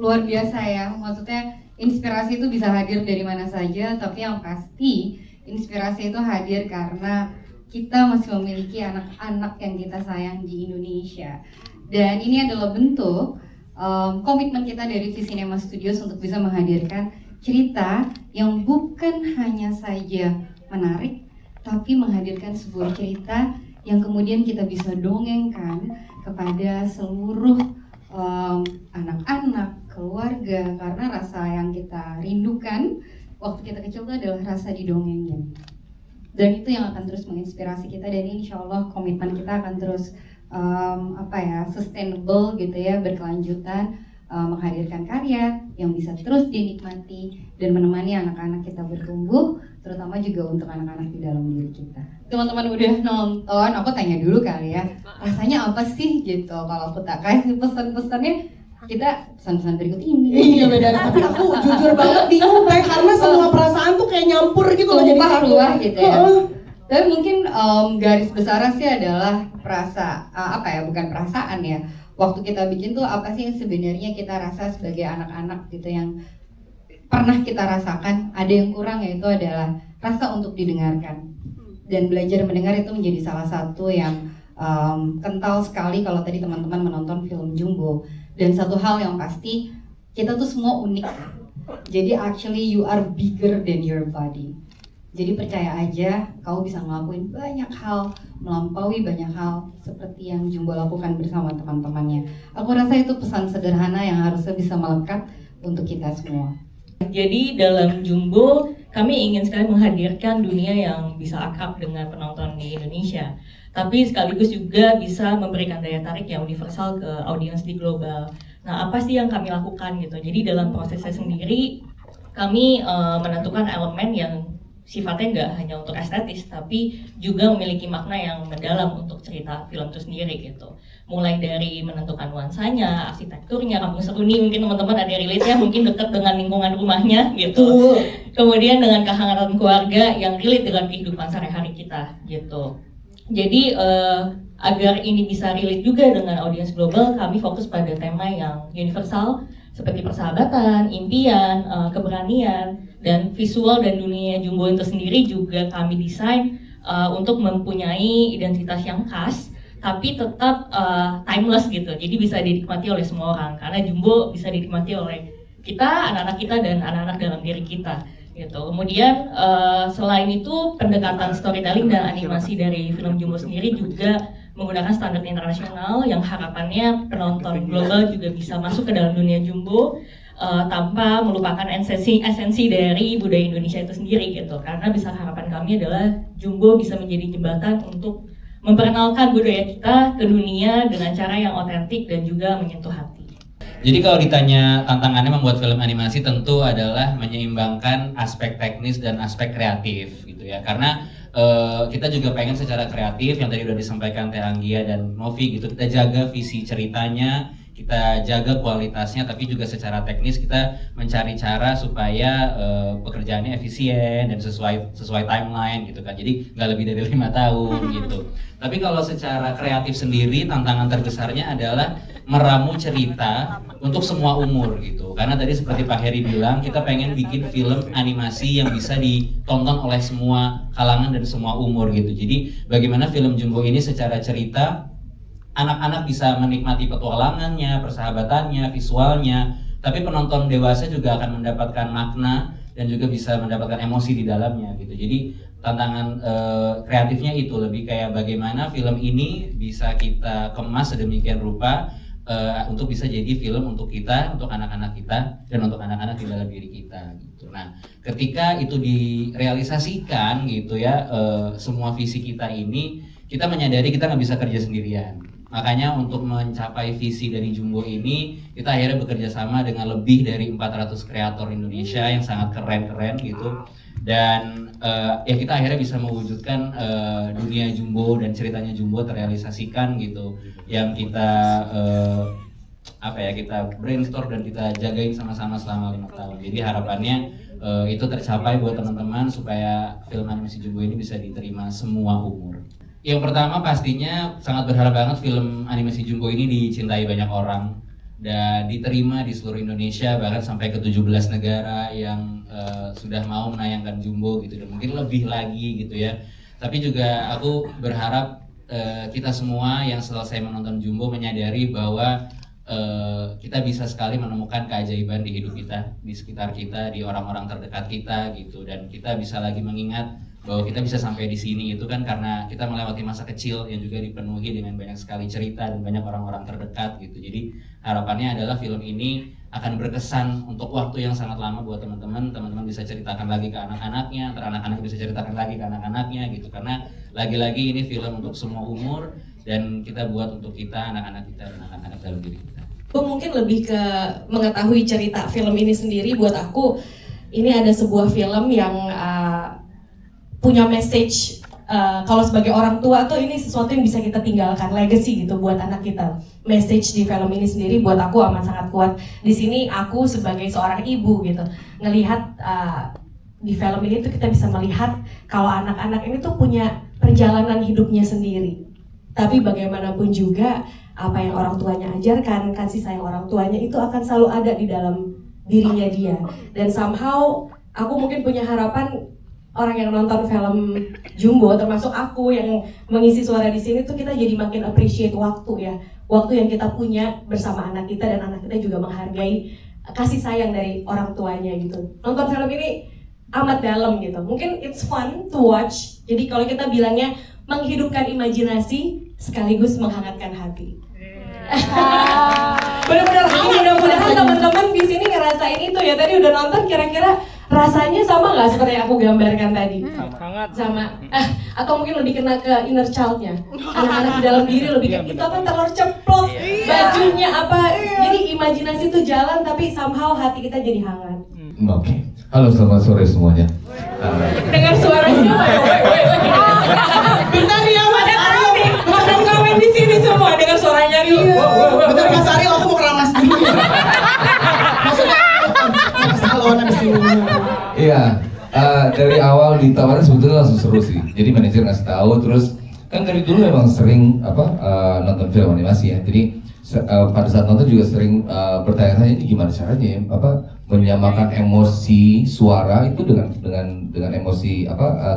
luar biasa ya. Maksudnya inspirasi itu bisa hadir dari mana saja, tapi yang pasti inspirasi itu hadir karena kita masih memiliki anak-anak yang kita sayang di Indonesia. Dan ini adalah bentuk komitmen kita dari Visinema Studios untuk bisa menghadirkan cerita yang bukan hanya saja menarik, tapi menghadirkan sebuah cerita yang kemudian kita bisa dongengkan kepada seluruh anak-anak, keluarga, karena rasa yang kita rindukan waktu kita kecil itu adalah rasa didongengin. Dan itu yang akan terus menginspirasi kita, dan insya Allah komitmen kita akan terus sustainable gitu ya, berkelanjutan, menghadirkan karya yang bisa terus dinikmati dan menemani anak-anak kita bertumbuh, terutama juga untuk anak-anak di dalam diri kita. Teman-teman udah nonton, aku tanya dulu kali ya, rasanya apa sih gitu kalau aku tak kasih pesan-pesannya, kita pesan-pesan berikut ini. Iya beda, tapi aku jujur banget bingung karena semua perasaan tuh kayak nyampur gitu loh, jadi satu gitu ya. Tapi mungkin garis besarnya sih adalah bukan perasaan ya. Waktu kita bikin tuh apa sih yang sebenarnya kita rasa sebagai anak-anak gitu yang pernah kita rasakan. Ada yang kurang, yaitu adalah rasa untuk didengarkan. Dan belajar mendengar itu menjadi salah satu yang kental sekali kalau tadi teman-teman menonton film Jumbo. Dan satu hal yang pasti, kita tuh semua unik. Jadi actually you are bigger than your body. Jadi percaya aja, kau bisa ngelakuin banyak hal, melampaui banyak hal seperti yang Jumbo lakukan bersama teman-temannya. Aku rasa itu pesan sederhana yang harusnya bisa melekat untuk kita semua. Jadi dalam Jumbo, kami ingin sekali menghadirkan dunia yang bisa akrab dengan penonton di Indonesia, tapi sekaligus juga bisa memberikan daya tarik yang universal ke audiens di global. Nah, apa sih yang kami lakukan gitu? Jadi dalam prosesnya sendiri, kami menentukan elemen yang sifatnya nggak hanya untuk estetis, tapi juga memiliki makna yang mendalam untuk cerita film itu sendiri gitu. Mulai dari menentukan nuansanya, arsitekturnya, kampung seruni, mungkin teman-teman ada relate ya, mungkin dekat dengan lingkungan rumahnya gitu. Kemudian dengan kehangatan keluarga yang relate dengan kehidupan sehari-hari kita gitu. Jadi agar ini bisa relate juga dengan audiens global, kami fokus pada tema yang universal seperti persahabatan, impian, keberanian, dan visual dan dunia Jumbo itu sendiri juga kami desain untuk mempunyai identitas yang khas, tapi tetap timeless gitu. Jadi bisa dinikmati oleh semua orang, karena Jumbo bisa dinikmati oleh kita, anak-anak kita, dan anak-anak dalam diri kita. Gitu. Kemudian selain itu pendekatan storytelling dan animasi dari film Jumbo sendiri juga menggunakan standar internasional yang harapannya penonton global juga bisa masuk ke dalam dunia Jumbo tanpa melupakan esensi dari budaya Indonesia itu sendiri gitu. Karena bisa harapan kami adalah Jumbo bisa menjadi jembatan untuk memperkenalkan budaya kita ke dunia dengan cara yang otentik dan juga menyentuh hati. Jadi kalau ditanya tantangannya membuat film animasi, tentu adalah menyeimbangkan aspek teknis dan aspek kreatif gitu ya. Karena kita juga pengen secara kreatif yang tadi udah disampaikan Teh Anggia dan Novi gitu, kita jaga visi ceritanya, kita jaga kualitasnya, tapi juga secara teknis kita mencari cara supaya pekerjaannya efisien dan sesuai timeline gitu kan. Jadi nggak lebih dari 5 tahun gitu. Tapi kalau secara kreatif sendiri, tantangan terbesarnya adalah meramu cerita untuk semua umur gitu. Karena tadi seperti Pak Heri bilang, kita pengen bikin film animasi yang bisa ditonton oleh semua kalangan dan semua umur gitu. Jadi bagaimana film Jumbo ini secara cerita anak-anak bisa menikmati petualangannya, persahabatannya, visualnya, tapi penonton dewasa juga akan mendapatkan makna dan juga bisa mendapatkan emosi di dalamnya gitu. Jadi tantangan kreatifnya itu lebih kayak bagaimana film ini bisa kita kemas sedemikian rupa untuk bisa jadi film untuk kita, untuk anak-anak kita, dan untuk anak-anak di dalam diri kita gitu. Nah, ketika itu direalisasikan gitu ya, semua visi kita ini, kita menyadari kita nggak bisa kerja sendirian. Makanya untuk mencapai visi dari Jumbo ini, kita akhirnya bekerja sama dengan lebih dari 400 kreator Indonesia yang sangat keren-keren gitu. Dan ya kita akhirnya bisa mewujudkan dunia Jumbo dan ceritanya Jumbo terrealisasikan gitu. Yang kita kita brainstorm dan kita jagain sama-sama selama 5 tahun. Jadi harapannya itu tercapai buat teman-teman supaya film animasi Jumbo ini bisa diterima semua umur. Yang pertama pastinya sangat berharap banget film animasi Jumbo ini dicintai banyak orang dan diterima di seluruh Indonesia, bahkan sampai ke 17 negara yang sudah mau menayangkan Jumbo gitu, dan mungkin lebih lagi gitu ya. Tapi juga aku berharap kita semua yang selesai menonton Jumbo menyadari bahwa kita bisa sekali menemukan keajaiban di hidup kita, di sekitar kita, di orang-orang terdekat kita gitu, dan kita bisa lagi mengingat bahwa kita bisa sampai di sini itu kan karena kita melewati masa kecil yang juga dipenuhi dengan banyak sekali cerita dan banyak orang-orang terdekat gitu. Jadi harapannya adalah film ini akan berkesan untuk waktu yang sangat lama buat teman-teman bisa ceritakan lagi ke anak-anaknya, anak-anak bisa ceritakan lagi ke anak-anaknya gitu, karena lagi-lagi ini film untuk semua umur dan kita buat untuk kita, anak-anak kita dan anak-anak dalam diri kita. Gue mungkin lebih ke mengetahui cerita film ini sendiri. Buat aku ini ada sebuah film yang punya message, kalau sebagai orang tua tuh ini sesuatu yang bisa kita tinggalkan, legacy gitu buat anak kita. Message di film ini sendiri buat aku amat sangat kuat. Di sini aku sebagai seorang ibu gitu, ngelihat di film ini tuh kita bisa melihat kalau anak-anak ini tuh punya perjalanan hidupnya sendiri. Tapi bagaimanapun juga apa yang orang tuanya ajarkan, kasih sayang orang tuanya itu akan selalu ada di dalam dirinya dia. Dan somehow aku mungkin punya harapan orang yang nonton film Jumbo, termasuk aku yang mengisi suara di sini tuh kita jadi makin appreciate waktu ya, waktu yang kita punya bersama anak kita, dan anak kita juga menghargai kasih sayang dari orang tuanya gitu. Nonton film ini amat dalam gitu. Mungkin it's fun to watch. Jadi kalau kita bilangnya menghidupkan imajinasi sekaligus menghangatkan hati. Benar-benar mudah-mudahan teman-teman di sini ngerasain itu ya. Tadi udah nonton, kira-kira rasanya sama nggak seperti yang aku gambarkan tadi? Sama. Atau mungkin lebih kena ke inner child-nya. Anak-anak di dalam diri lebih kayak itu apa, telur ceplok, bajunya apa. Jadi imajinasi itu jalan tapi somehow hati kita jadi hangat. Oke. Halo, selamat sore semuanya. Dengar suaranya, bentar ya Mas Aryo, ada komen di sini semua dengar suaranya nih. Bentar Mas Aryo, aku mau keramas dulu ya. Maksudnya salon abis ini. Iya, dari awal ditawarin sebetulnya langsung seru sih. Jadi manajer ngasih tahu, terus kan dari dulu memang sering nonton film animasi ya. Jadi pada saat nonton juga sering bertanya-tanya ini gimana caranya ya, menyamakan emosi suara itu dengan emosi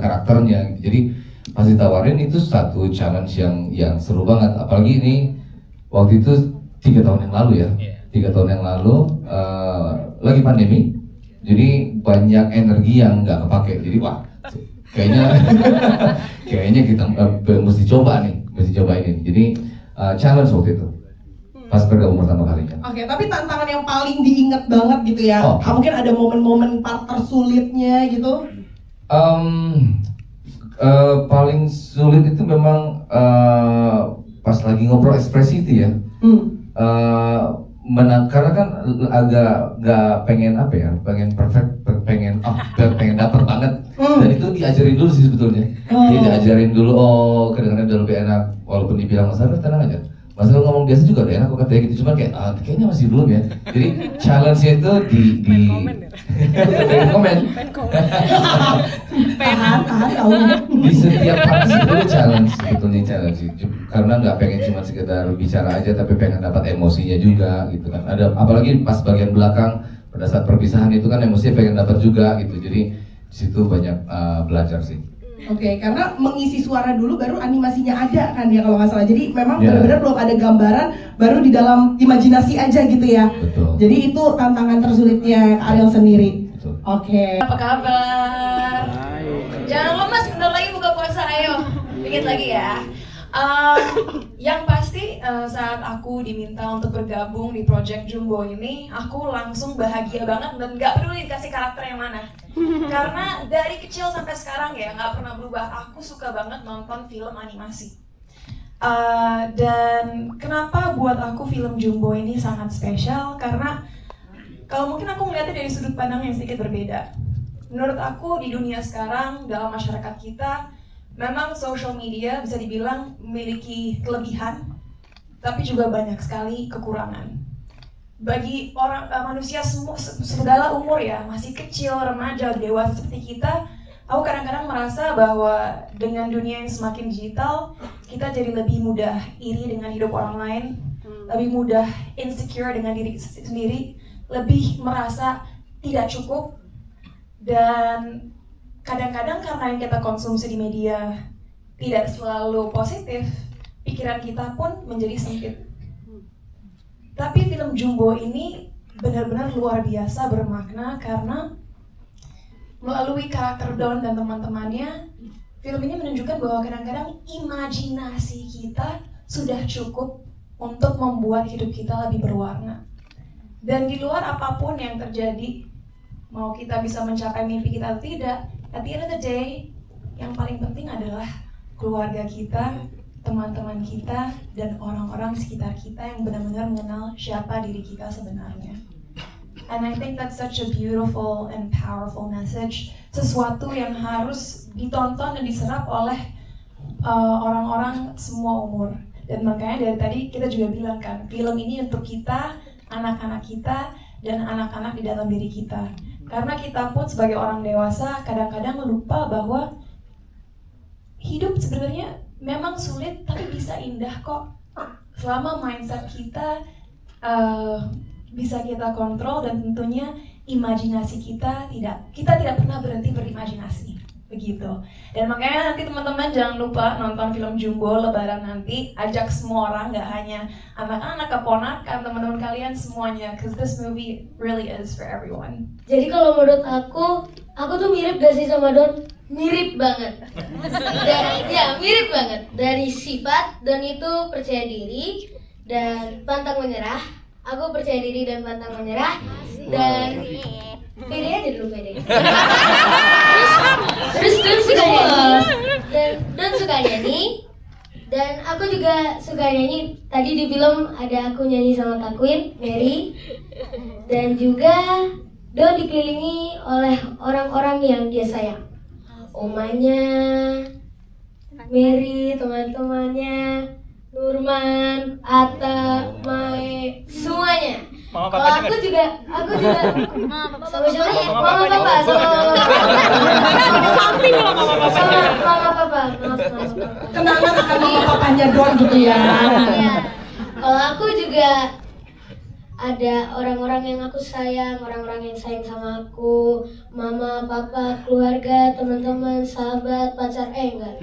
karakternya. Jadi pas ditawarin itu satu challenge yang seru banget. Apalagi ini waktu itu 3 tahun yang lalu ya. 3 tahun yang lalu lagi pandemi. Jadi banyak energi yang nggak kepake. Jadi wah kayaknya kita mesti coba ini. Jadi challenge waktu itu. Pas bergabung pertama kalinya. Oke, tapi tantangan yang paling diingat banget gitu ya. Mungkin ada momen-momen part tersulitnya gitu. Paling sulit itu memang pas lagi ngobrol ekspresi itu ya. Karena kan agak nggak pengen pengen perfect, pengen dapat banget. Dan itu diajarin dulu sih sebetulnya. Dia diajarin dulu, kadang-kadang udah lebih enak. Walaupun dibilang Mas Aryo tenang aja. Masalah ngomong biasa juga udah enak kok katanya gitu, cuma kayak kayaknya masih belum ya. Jadi challenge-nya itu di komen. Di setiap part sebetulnya challenge karena nggak pengen cuma sekedar bicara aja, tapi pengen dapat emosinya juga gitu kan. Ada apalagi pas bagian belakang pada saat perpisahan itu kan emosinya pengen dapat juga gitu. Jadi di situ banyak belajar sih. Oke, karena mengisi suara dulu baru animasinya ada kan ya kalau nggak salah. Jadi memang benar-benar belum ada gambaran, baru di dalam imajinasi aja gitu ya. Betul. Jadi itu tantangan tersulitnya Ariel sendiri. Betul. Oke. Apa kabar? Jangan lupa Mas, bentar lagi buka puasa, ayo. Dikit lagi ya. Yang pasti saat aku diminta untuk bergabung di Project Jumbo ini, aku langsung bahagia banget dan gak peduli dikasih karakter yang mana. Karena dari kecil sampai sekarang ya gak pernah berubah, aku suka banget nonton film animasi. Dan kenapa buat aku film Jumbo ini sangat spesial, karena kalau mungkin aku melihatnya dari sudut pandang yang sedikit berbeda. Menurut aku di dunia sekarang, dalam masyarakat kita, memang social media bisa dibilang memiliki kelebihan, tapi juga banyak sekali kekurangan. Bagi orang manusia segala umur ya, masih kecil, remaja, dewasa seperti kita, aku kadang-kadang merasa bahwa dengan dunia yang semakin digital, kita jadi lebih mudah iri dengan hidup orang lain, lebih mudah insecure dengan diri sendiri, lebih merasa tidak cukup, dan kadang-kadang karena yang kita konsumsi di media tidak selalu positif, pikiran kita pun menjadi sempit. Tapi film Jumbo ini benar-benar luar biasa bermakna karena melalui karakter Don dan teman-temannya, film ini menunjukkan bahwa kadang-kadang imajinasi kita sudah cukup untuk membuat hidup kita lebih berwarna. Dan di luar apapun yang terjadi, mau kita bisa mencapai mimpi kita atau tidak, at the end of the day, yang paling penting adalah keluarga kita, teman-teman kita, dan orang-orang sekitar kita yang benar-benar mengenal siapa diri kita sebenarnya. And I think that's such a beautiful and powerful message, sesuatu yang harus ditonton dan diserap oleh orang-orang semua umur. Dan makanya dari tadi kita juga bilang kan, film ini untuk kita, anak-anak kita, dan anak-anak di dalam diri kita. Karena kita pun sebagai orang dewasa kadang-kadang lupa bahwa hidup sebenarnya memang sulit tapi bisa indah kok. Selama mindset kita bisa kita kontrol, dan tentunya imajinasi kita tidak pernah berhenti berimajinasi. Begitu. Dan makanya nanti teman-teman jangan lupa nonton film Jumbo Lebaran nanti, ajak semua orang, nggak hanya anak-anak, keponakan, teman-teman kalian semuanya, because this movie really is for everyone. Jadi kalau menurut aku tuh mirip gak sih sama Don? Mirip banget. Ya mirip banget. Dari sifat, Don itu percaya diri dan pantang menyerah. Aku percaya diri dan pantang menyerah. Dan pede aja dulu, pede. Terus Don suka nyanyi. Dan Don suka nyanyi. Dan aku juga suka nyanyi. Tadi di film ada aku nyanyi sama Kak Queen, Mary. Dan juga Don dikelilingi oleh orang-orang yang dia sayang. Omanya, Mary, teman-temannya, Nurman, Atta, Mae, semuanya. Kalau aku juga sama siapa ya? Mama Papa, sama Mama Papa. Kenangan akan mama papanya Don gitu ya. Iya. Kalau aku juga ada orang-orang yang aku sayang, orang-orang yang sayang sama aku, mama, papa, keluarga, teman-teman, sahabat, pacar, enggak.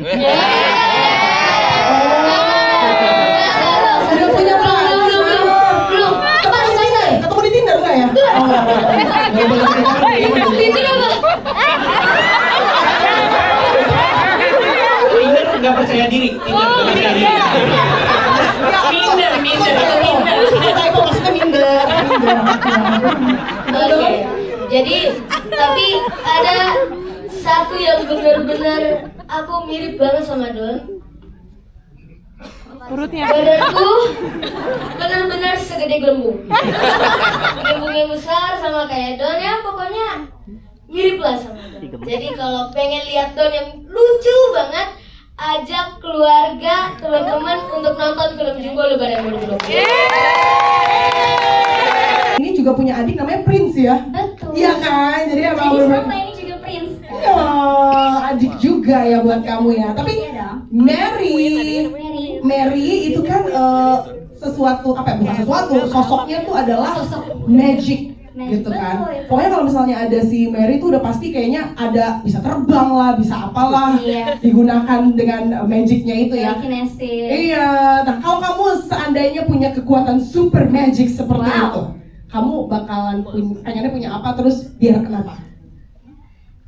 Sudah punya pacar? Belum. Ketemu santai. Ketemu di Tinder nggak ya? Tinder apa? Tinder nggak percaya diri. Oke. Jadi tapi ada satu yang benar-benar aku mirip banget sama Don. Badanku benar-benar segede gelembung. Gelembungnya besar sama kayak Don, ya pokoknya mirip lah sama Don. Jadi kalau pengen lihat Don yang lucu banget, ajak keluarga, teman-teman untuk nonton film Jumbo Lebaran 2020. Ini juga punya adik namanya Prince ya? Betul. Iya kan? Jadi emang Jadi sama ini juga Prince. Ya, adik juga ya buat kamu ya. Tapi Mary itu kan sesuatu apa ya? Bukan sesuatu, sosoknya tuh adalah magic gitu kan. Pokoknya kalau misalnya ada si Mary tuh udah pasti kayaknya ada bisa terbang lah, bisa apalah, digunakan dengan magicnya itu ya. Iya. Nah kalau kamu seandainya punya kekuatan super magic seperti itu, kamu bakalan pengennya punya apa, terus biar kenapa?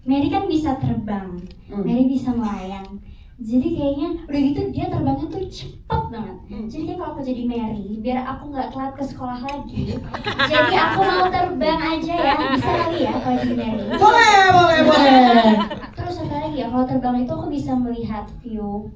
Mary kan bisa terbang, Mary bisa melayang. Jadi kayaknya udah gitu dia terbangnya tuh cepet banget. Jadi kayak kalau aku jadi Mary, biar aku nggak telat ke sekolah lagi. Jadi aku mau terbang aja ya, bisa kali ya kalau jadi Mary. Boleh. Terus apa lagi ya, kalau terbang itu aku bisa melihat view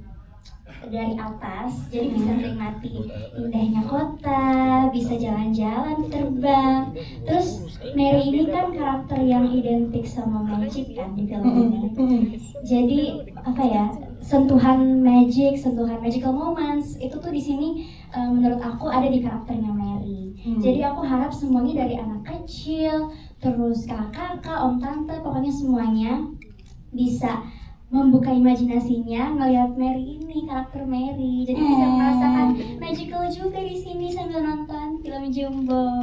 dari atas, jadi bisa menikmati indahnya kota, bisa jalan-jalan, terbang. Terus Mary ini kan karakter yang identik sama magic kan di film ini. Jadi apa ya, sentuhan magic, sentuhan magical moments itu tuh di sini menurut aku ada di karakternya Mary. Jadi aku harap semuanya dari anak kecil, terus kakak-kakak, om tante, pokoknya semuanya bisa membuka imajinasinya ngelihat Mary ini, karakter Mary. Jadi bisa merasakan magical juga di sini sambil nonton film Jumbo.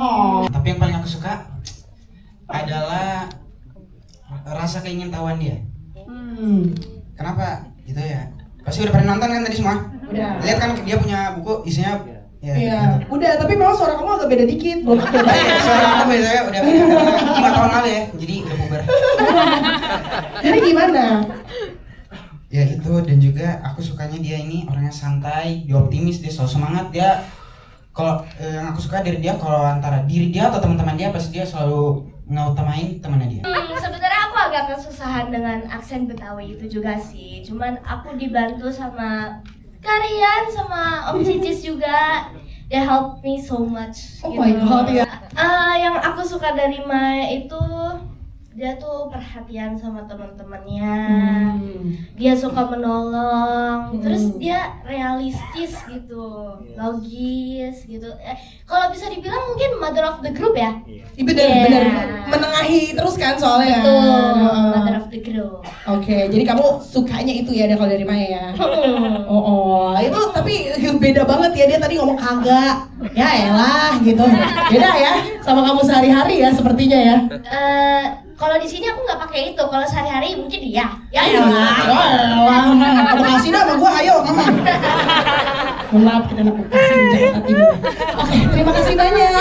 Tapi yang paling aku suka adalah rasa keingintahuan dia. Kenapa gitu ya? Pasti udah pernah nonton kan tadi semua? Udah. Lihat kan dia punya buku isinya ya. Iya. Gitu. Udah, tapi memang suara kamu agak beda dikit. Belum beda. Suara aku biasanya udah karena 5 tahun lalu ya, jadi udah puber. Jadi gimana? Ya itu, dan juga aku sukanya dia ini orangnya santai, dia optimis, dia selalu semangat. Dia kalau yang aku suka dari dia, kalau antara diri dia atau teman-teman dia, pasti dia selalu ngutamain temannya dia. Sebenarnya aku agak kesusahan dengan aksen Betawi itu juga sih. Cuman aku dibantu sama Karian sama Om Cicis juga. They help me so much. Oh my God, ya. Yang aku suka dari Maya itu dia tuh perhatian sama teman-temannya. Dia suka menolong. Terus dia realistis gitu, logis gitu. Kalau bisa dibilang mungkin mother of the group ya. Bener-bener menengahi terus kan soalnya. Betul, mother of the group. Oke, jadi kamu sukanya itu ya kalau dari Maya ya. Itu tapi beda banget ya, dia tadi ngomong kagak. Ya elah gitu. Beda ya sama kamu sehari-hari ya sepertinya ya. Kalau di sini aku nggak pakai itu. Kalau sehari-hari mungkin iya. Ya elah. Kamu kasih dah sama gua, ayo kamu. Maaf, kita nak kasih Jakarta Timur. Oke, terima kasih banyak.